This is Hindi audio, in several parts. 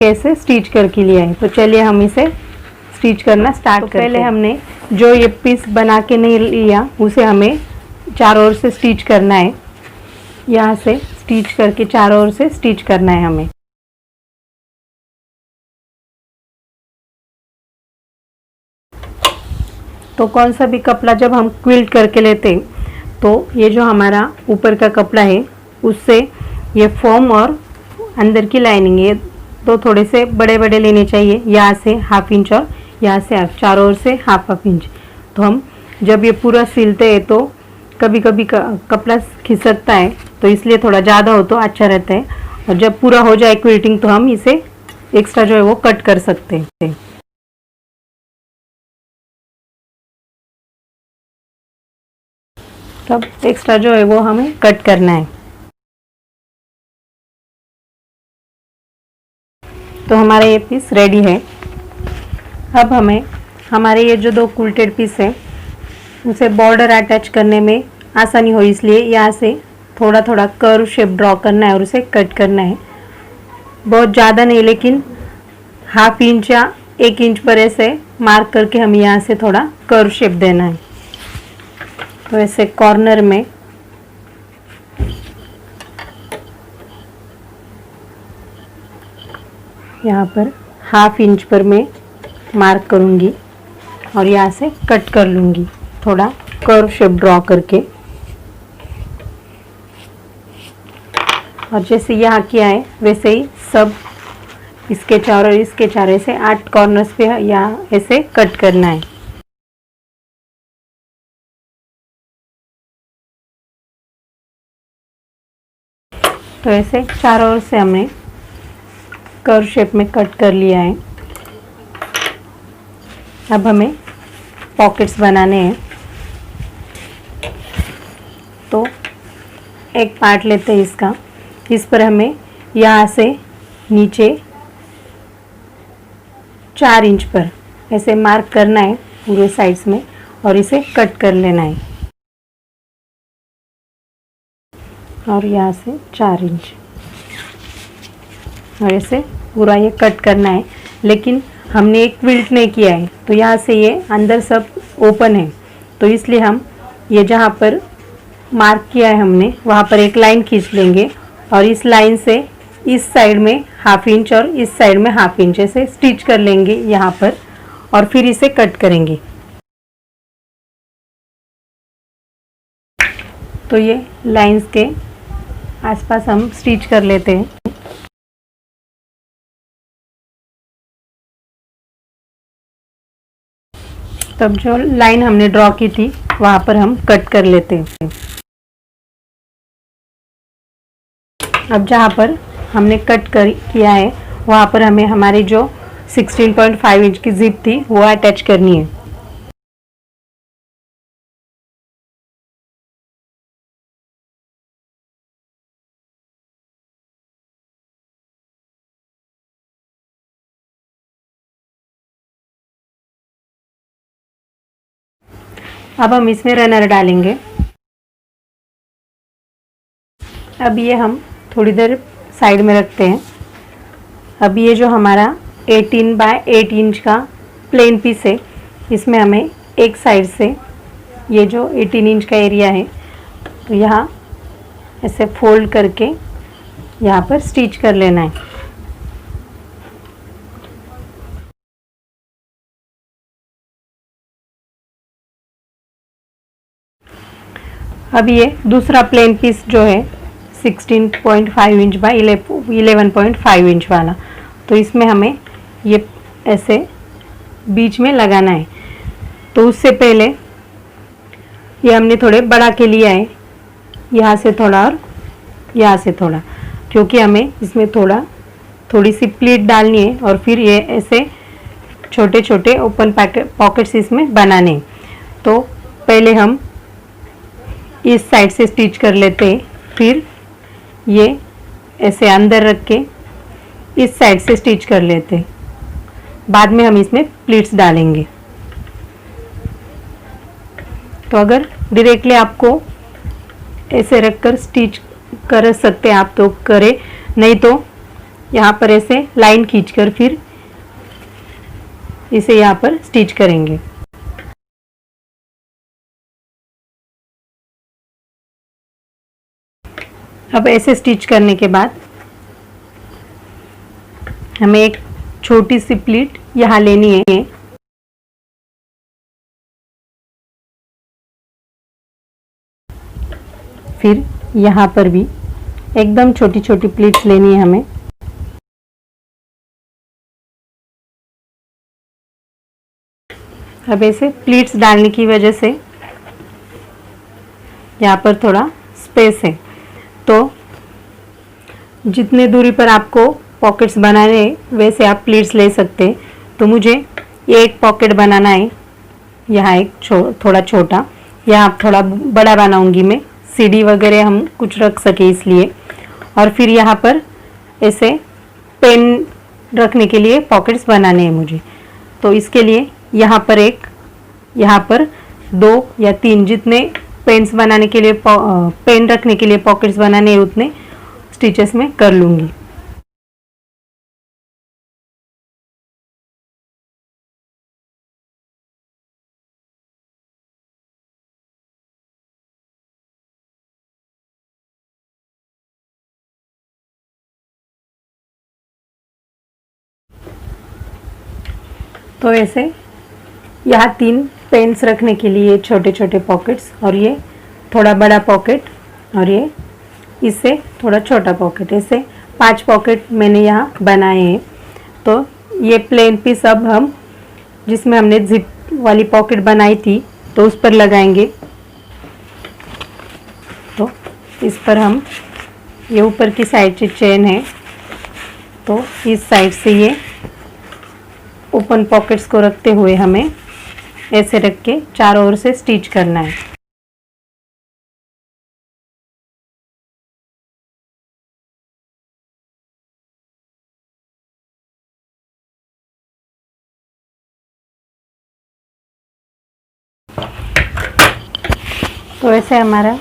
कैसे स्टिच करके लिया है। तो चलिए हम इसे स्टिच करना स्टार्ट करते हैं। पहले हमने जो ये पीस बना के नहीं लिया उसे हमें चारों ओर से स्टिच करना है। यहाँ से स्टिच करके चारों ओर से स्टिच करना है हमें। तो कौन सा भी कपड़ा जब हम क्विल्ट करके लेते तो ये जो हमारा ऊपर का कपड़ा है उससे ये फॉर्म और अंदर की लाइनिंग ये तो थोड़े से बड़े बड़े लेने चाहिए। यहाँ से हाफ इंच और यहाँ से चारों ओर से हाफ इंच। तो हम जब ये पूरा सिलते हैं तो कभी कभी कपड़ा खिसकता है, तो इसलिए थोड़ा ज़्यादा हो तो अच्छा रहता है। और जब पूरा हो जाए क्विल्टिंग तो हम इसे एक्स्ट्रा जो है वो कट कर सकते हैं। तब एक्स्ट्रा जो है वो हमें कट करना है। तो हमारा ये पीस रेडी है। अब हमें हमारे ये जो दो क्विल्टेड पीस है उसे बॉर्डर अटैच करने में आसानी हो, इसलिए यहाँ से थोड़ा थोड़ा कर्व शेप ड्रॉ करना है और उसे कट करना है। बहुत ज़्यादा नहीं, लेकिन हाफ इंच या 1 इंच पर ऐसे मार्क करके हमें यहाँ से थोड़ा कर्व शेप देना है। तो ऐसे कॉर्नर में यहाँ पर हाफ इंच पर मैं मार्क करूँगी और यहाँ से कट कर लूँगी थोड़ा कर्व शेप ड्रॉ करके। और जैसे यहाँ किया है वैसे ही सब इसके चारों और इसके चारों से 8 कॉर्नर्स पे यहाँ ऐसे कट करना है। तो ऐसे चारों ओर से हमने कर्व शेप में कट कर लिया है। अब हमें पॉकेट्स बनाने हैं। तो एक पार्ट लेते हैं इसका, इस पर हमें यहाँ से नीचे 4 इंच पर ऐसे मार्क करना है पूरे साइड्स में और इसे कट कर लेना है। और यहाँ से 4 इंच और ऐसे पूरा ये कट करना है। लेकिन हमने एक क्विल्ट नहीं किया है तो यहाँ से ये अंदर सब ओपन है, तो इसलिए हम ये जहाँ पर मार्क किया है हमने वहाँ पर एक लाइन खींच लेंगे और इस लाइन से इस साइड में हाफ इंच और इस साइड में हाफ इंच ऐसे स्टिच कर लेंगे यहाँ पर और फिर इसे कट करेंगे। तो ये लाइंस के आसपास हम स्टिच कर लेते हैं। तब जो लाइन हमने ड्रॉ की थी वहाँ पर हम कट कर लेते हैं। अब जहाँ पर हमने किया है वहाँ पर हमें हमारी जो 16.5 इंच की जिप थी वो अटैच करनी है। अब हम इसमें रनर डालेंगे। अब ये हम थोड़ी देर साइड में रखते हैं। अब ये जो हमारा 18 बाय 8 इंच का प्लेन पीस है इसमें हमें एक साइड से ये जो 18 इंच का एरिया है तो यहाँ ऐसे फोल्ड करके यहाँ पर स्टिच कर लेना है। अब ये दूसरा प्लेन पीस जो है 16.5 इंच बाय 11.5 इंच वाला, तो इसमें हमें ये ऐसे बीच में लगाना है। तो उससे पहले ये हमने थोड़े बड़ा के लिया है, यहाँ से थोड़ा और यहाँ से थोड़ा, क्योंकि हमें इसमें थोड़ी सी प्लीट डालनी है और फिर ये ऐसे छोटे छोटे ओपन पॉकेट्स इसमें बनाने। तो पहले हम इस साइड से स्टिच कर लेते हैं, फिर ये ऐसे अंदर रख के इस साइड से स्टिच कर लेते हैं। बाद में हम इसमें प्लीट्स डालेंगे। तो अगर डायरेक्टली आपको ऐसे रखकर स्टिच कर सकते हैं आप तो करें, नहीं तो यहाँ पर ऐसे लाइन खींचकर फिर इसे यहाँ पर स्टिच करेंगे। अब ऐसे स्टिच करने के बाद हमें एक छोटी सी प्लीट यहाँ लेनी है। फिर यहाँ पर भी एकदम छोटी छोटी प्लीट्स लेनी है हमें। अब ऐसे प्लीट्स डालने की वजह से यहाँ पर थोड़ा स्पेस है, तो जितने दूरी पर आपको पॉकेट्स बनाने हैं वैसे आप प्लीट्स ले सकते हैं। तो मुझे ये एक पॉकेट बनाना है, यहाँ एक थोड़ा छोटा, यहाँ थोड़ा बड़ा बनाऊंगी मैं, सीढ़ी वगैरह हम कुछ रख सके इसलिए। और फिर यहाँ पर ऐसे पेन रखने के लिए पॉकेट्स बनाने हैं मुझे। तो इसके लिए यहाँ पर एक, यहाँ पर 2 या 3 जितने पेन्स बनाने के लिए पेन रखने के लिए पॉकेट्स बनाने हैं उतने स्टिचेस में कर लूँगी। तो ऐसे यहाँ 3 पेन्स रखने के लिए छोटे छोटे पॉकेट्स, और ये थोड़ा बड़ा पॉकेट, और ये इससे थोड़ा छोटा पॉकेट, ऐसे 5 पॉकेट मैंने यहाँ बनाए हैं। तो ये प्लेन पीस अब हम जिसमें हमने जिप वाली पॉकेट बनाई थी तो उस पर लगाएंगे। तो इस पर हम, ये ऊपर की साइड से चेन है, तो इस साइड से ये ओपन पॉकेट्स को रखते हुए हमें ऐसे रख के चारों ओर से स्टिच करना है। तो ऐसे हमारा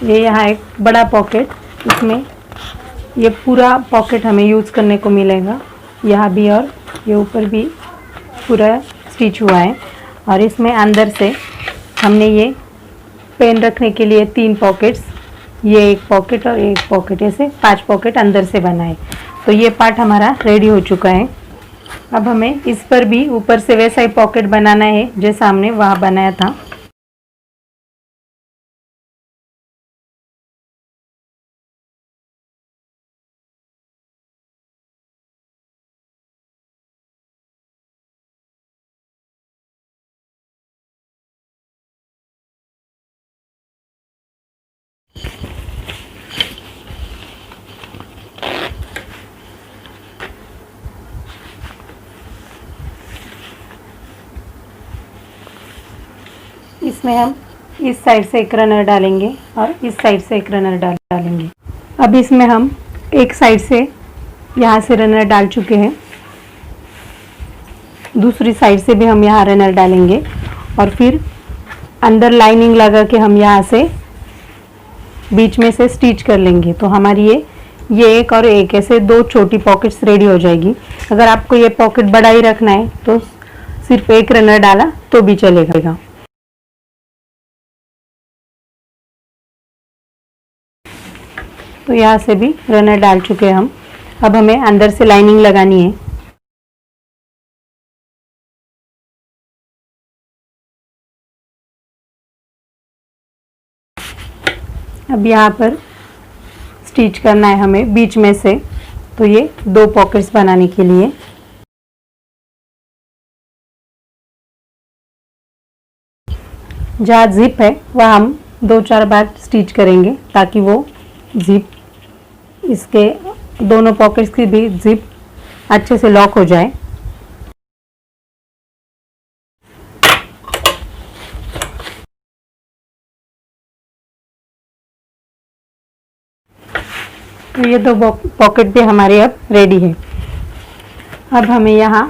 ये यहाँ एक बड़ा पॉकेट, इसमें ये पूरा पॉकेट हमें यूज़ करने को मिलेगा, यहाँ भी और ये ऊपर भी पूरा स्टिच हुआ है। और इसमें अंदर से हमने ये पेन रखने के लिए 3 पॉकेट्स, ये एक पॉकेट और एक पॉकेट, ऐसे 5 पॉकेट अंदर से बनाए। तो ये पार्ट हमारा रेडी हो चुका है। अब हमें इस पर भी ऊपर से वैसा ही पॉकेट बनाना है जैसा हमने वहाँ बनाया था। इसमें हम इस साइड से एक रनर डालेंगे और इस साइड से एक रनर डालेंगे। अब इसमें हम एक साइड से यहाँ से रनर डाल चुके हैं, दूसरी साइड से भी हम यहाँ रनर डालेंगे और फिर अंदर लाइनिंग लगा के हम यहाँ से बीच में से स्टिच कर लेंगे। तो हमारी ये एक और एक ऐसे 2 छोटी पॉकेट्स रेडी हो जाएगी। अगर आपको ये पॉकेट बड़ा ही रखना है तो सिर्फ एक रनर डाला तो भी चलेगा। तो यहाँ से भी रनर डाल चुके हैं हम। अब हमें अंदर से लाइनिंग लगानी है। अब यहाँ पर स्टिच करना है हमें बीच में से, तो ये 2 पॉकेट्स बनाने के लिए जहाँ जिप है वह हम 2-4 बार स्टिच करेंगे ताकि वो जिप, इसके दोनों पॉकेट्स की भी जिप अच्छे से लॉक हो जाए। तो ये 2 पॉकेट भी हमारे अब रेडी है। अब हमें यहाँ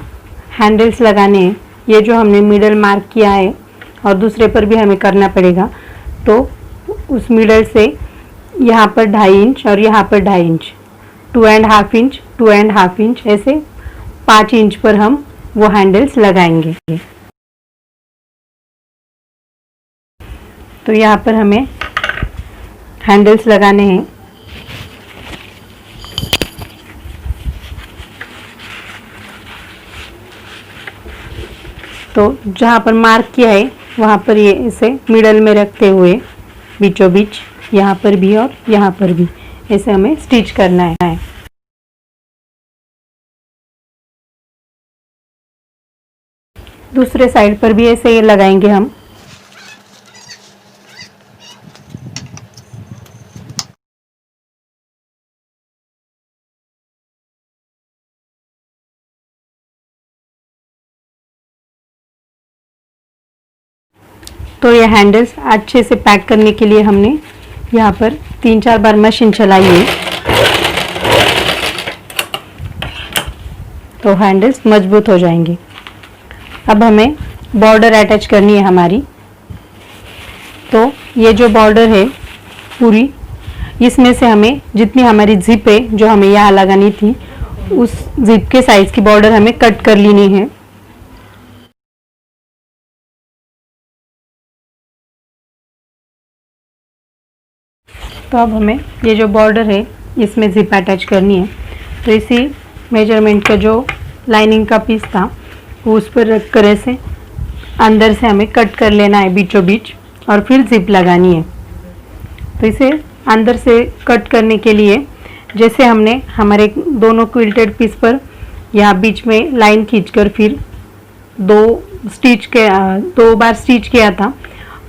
हैंडल्स लगाने हैं। ये जो हमने मिडल मार्क किया है और दूसरे पर भी हमें करना पड़ेगा, तो उस मिडल से यहाँ पर 2.5 इंच और यहाँ पर 2.5 इंच, 2.5 इंच 2.5 इंच ऐसे 5 इंच पर हम वो हैंडल्स लगाएंगे। तो यहाँ पर हमें हैंडल्स लगाने हैं। तो जहाँ पर मार्क किया है वहाँ पर ये इसे मिडल में रखते हुए बीचों बीच यहाँ पर भी और यहाँ पर भी ऐसे हमें स्टिच करना है। दूसरे साइड पर भी ऐसे ये लगाएंगे हम। तो ये हैंडल्स अच्छे से पैक करने के लिए हमने यहाँ पर 3-4 बार मशीन चलाई है, तो हैंडल्स मजबूत हो जाएंगे। अब हमें बॉर्डर अटैच करनी है हमारी। तो ये जो बॉर्डर है पूरी, इसमें से हमें जितनी हमारी जिप है जो हमें यहाँ लगानी थी उस जिप के साइज की बॉर्डर हमें कट कर लेनी है। तो अब हमें ये जो बॉर्डर है इसमें जिप अटैच करनी है। तो इसी मेजरमेंट का जो लाइनिंग का पीस था वो उस पर रख कर ऐसे अंदर से हमें कट कर लेना है बीचों बीच और फिर जिप लगानी है। तो इसे अंदर से कट करने के लिए जैसे हमने हमारे दोनों क्विल्टेड पीस पर यहाँ बीच में लाइन खींचकर फिर 2 बार स्टिच किया था,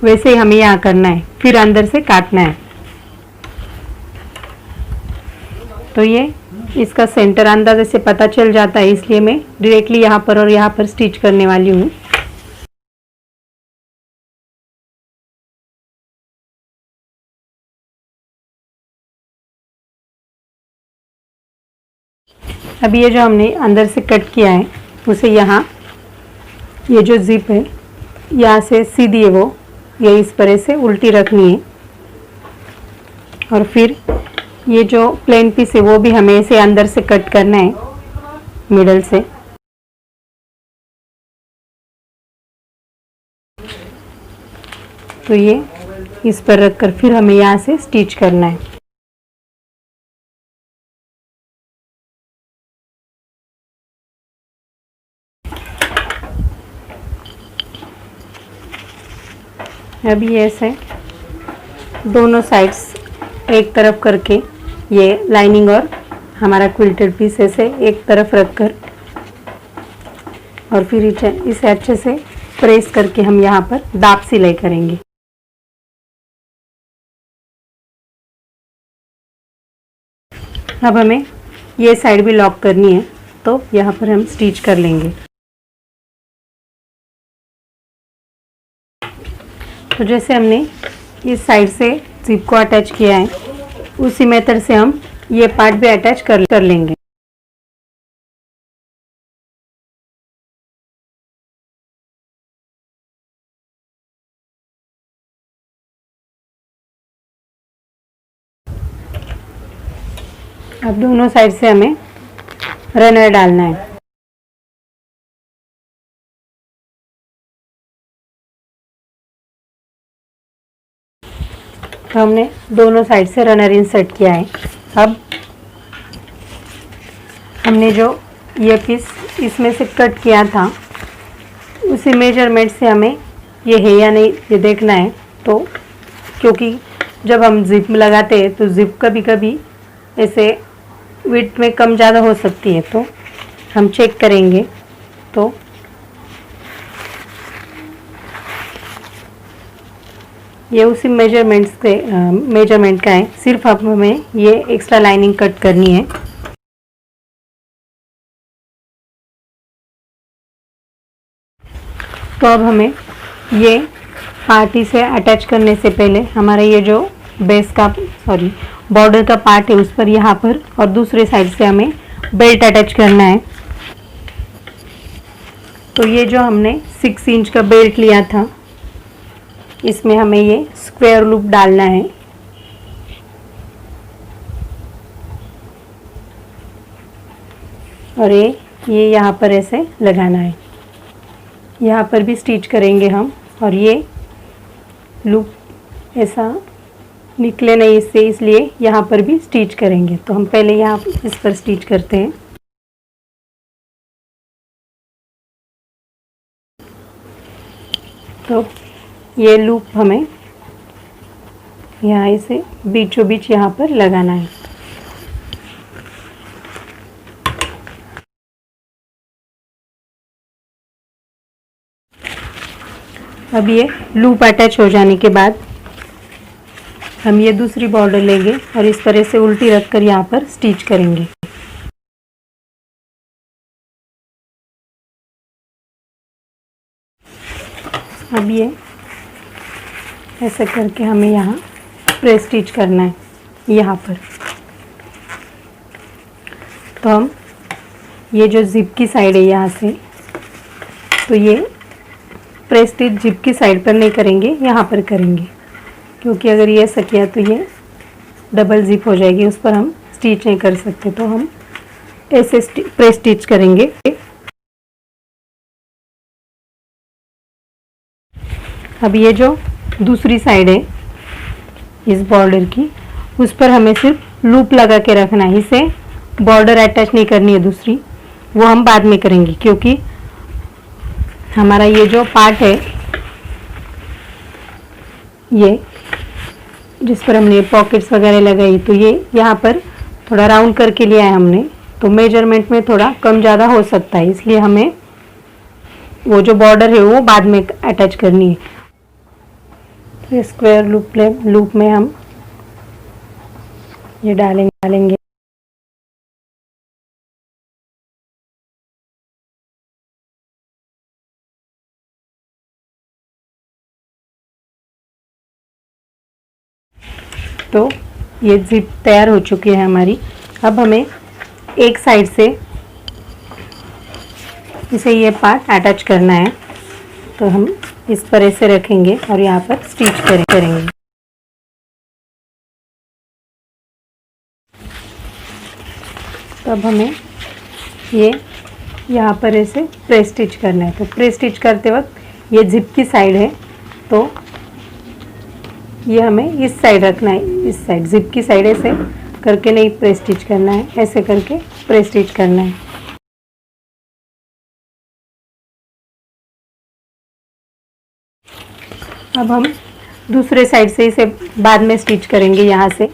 वैसे ही हमें यहाँ करना है, फिर अंदर से काटना है। तो ये इसका सेंटर अंदाजे से पता चल जाता है, इसलिए मैं डायरेक्टली यहाँ पर और यहाँ पर स्टिच करने वाली हूँ। अब ये जो हमने अंदर से कट किया है उसे यहाँ ये जो जिप है यहाँ से सीधी है वो ये इस पर से उल्टी रखनी है और फिर ये जो प्लेन पीस है वो भी हमें इसे अंदर से कट करना है मिडल से। तो ये इस पर रखकर फिर हमें यहाँ से स्टिच करना है। अभी ऐसे दोनों साइड्स एक तरफ करके ये लाइनिंग और हमारा क्विल्टेड पीस ऐसे एक तरफ रखकर और फिर इसे अच्छे से प्रेस करके हम यहाँ पर दाब सिलाई करेंगे। अब हमें ये साइड भी लॉक करनी है, तो यहाँ पर हम स्टिच कर लेंगे। तो जैसे हमने इस साइड से जिप को अटैच किया है उसी मेथड से हम ये पार्ट भी अटैच कर लेंगे। अब दोनों साइड से हमें रनर डालना है। तो हमने दोनों साइड से रनर इंसर्ट किया है। अब हमने जो ये पीस इसमें से कट किया था उसी मेजरमेंट से हमें ये है या नहीं ये देखना है। तो क्योंकि जब हम जिप लगाते हैं तो जिप कभी कभी ऐसे विड्थ में कम ज़्यादा हो सकती है, तो हम चेक करेंगे। तो ये उसी मेजरमेंट का है, सिर्फ अब हमें ये एक्स्ट्रा लाइनिंग कट करनी है। तो अब हमें ये पार्टी से अटैच करने से पहले हमारा ये जो बॉर्डर का पार्ट है उस पर यहाँ पर और दूसरे साइड से हमें बेल्ट अटैच करना है। तो ये जो हमने 6 इंच का बेल्ट लिया था इसमें हमें ये स्क्वायर लूप डालना है। और ये यहाँ पर ऐसे लगाना है। यहाँ पर भी स्टिच करेंगे हम, और ये लूप ऐसा निकले नहीं इससे, इसलिए यहाँ पर भी स्टिच करेंगे। तो हम पहले यहाँ इस पर स्टिच करते हैं। तो ये लूप हमें यहाँ इसे बीचों बीच यहाँ पर लगाना है। अब ये लूप अटैच हो जाने के बाद हम ये दूसरी बॉर्डर लेंगे और इस तरह से उल्टी रखकर यहाँ पर स्टिच करेंगे। अब ये ऐसे करके हमें यहाँ प्रेस स्टिच करना है यहाँ पर। तो हम ये जो जिप की साइड है यहाँ से, तो ये प्रेस स्टिच जिप की साइड पर नहीं करेंगे, यहाँ पर करेंगे, क्योंकि अगर ये ऐसा किया तो ये डबल जिप हो जाएगी, उस पर हम स्टिच नहीं कर सकते। तो हम ऐसे प्रेस स्टिच करेंगे। अब ये जो दूसरी साइड है इस बॉर्डर की, उस पर हमें सिर्फ लूप लगा के रखना है, इसे बॉर्डर अटैच नहीं करनी है दूसरी, वो हम बाद में करेंगे, क्योंकि हमारा ये जो पार्ट है ये जिस पर हमने पॉकेट्स वगैरह लगाई, तो ये यहाँ पर थोड़ा राउंड करके लिया है हमने, तो मेजरमेंट में थोड़ा कम ज़्यादा हो सकता है, इसलिए हमें वो जो बॉर्डर है वो बाद में अटैच करनी है। तो स्क्वायर लूप में हम ये डालेंगे। तो ये जिप तैयार हो चुकी है हमारी। अब हमें एक साइड से इसे ये पार्ट अटैच करना है, तो हम इस पर ऐसे रखेंगे और यहाँ पर स्टिच करेंगे। तब हमें ये यहाँ पर ऐसे प्रेस स्टिच करना है। तो प्रेस स्टिच करते वक्त ये जिप की साइड है, तो ये हमें इस साइड रखना है, इस साइड जिप की साइड ऐसे करके नहीं प्रेस स्टिच करना है, ऐसे करके प्रेस स्टिच करना है। अब हम दूसरे साइड से इसे बाद में स्टिच करेंगे यहाँ से।